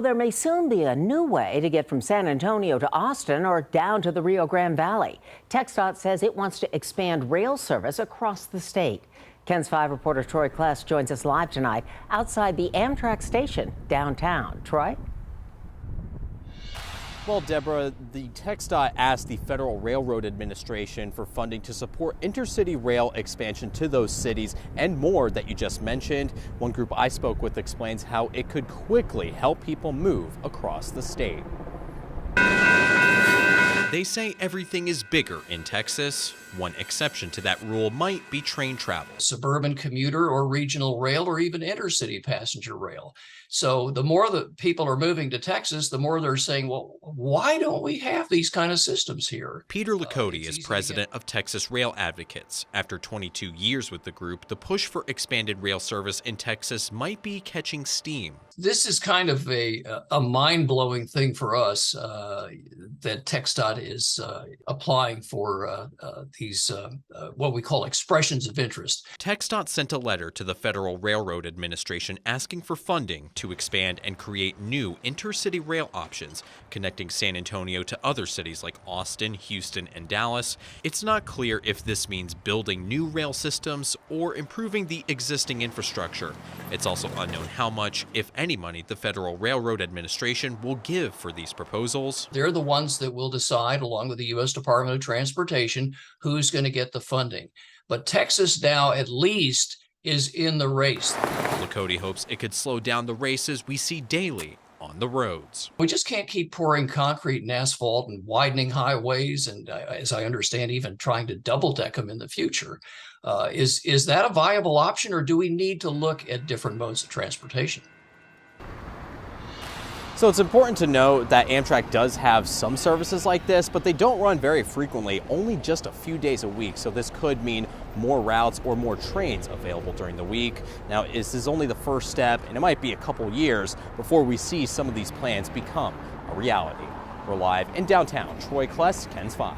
There may soon be a new way to get from San Antonio to Austin or down to the Rio Grande Valley. TxDOT says it wants to expand rail service across the state. KENS 5 reporter Troy Kless joins us live tonight outside the Amtrak station downtown. Troy? Well, Deborah, the TxDOT asked the Federal Railroad Administration for funding to support intercity rail expansion to those cities and more that you just mentioned. One group I spoke with explains how it could quickly help people move across the state. They say everything is bigger in Texas. One exception to that rule might be train travel. Suburban commuter or regional rail or even intercity passenger rail. So the more that people are moving to Texas, the more they're saying, well, why don't we have these kind of systems here? Peter Lakody is president of Texas Rail Advocates. After 22 years with the group, the push for expanded rail service in Texas might be catching steam. This is kind of a mind-blowing thing for us that TxDOT is applying for these what we call expressions of interest. TxDOT sent a letter to the Federal Railroad Administration asking for funding to expand and create new intercity rail options connecting San Antonio to other cities like Austin, Houston, and Dallas. It's not clear if this means building new rail systems or improving the existing infrastructure. It's also unknown how much, if any, money the Federal Railroad Administration will give for these proposals. They're the ones that will decide, along with the U.S. Department of Transportation, who's going to get the funding. But Texas now at least is in the race. Lakody hopes it could slow down the races we see daily on the roads. We just can't keep pouring concrete and asphalt and widening highways and, as I understand, even trying to double deck them in the future. Is that a viable option, or do we need to look at different modes of transportation? So it's important to note that Amtrak does have some services like this, but they don't run very frequently, only just a few days a week. So this could mean more routes or more trains available during the week. Now, this is only the first step, and it might be a couple years before we see some of these plans become a reality. We're live in downtown Troy Kless, KENS 5.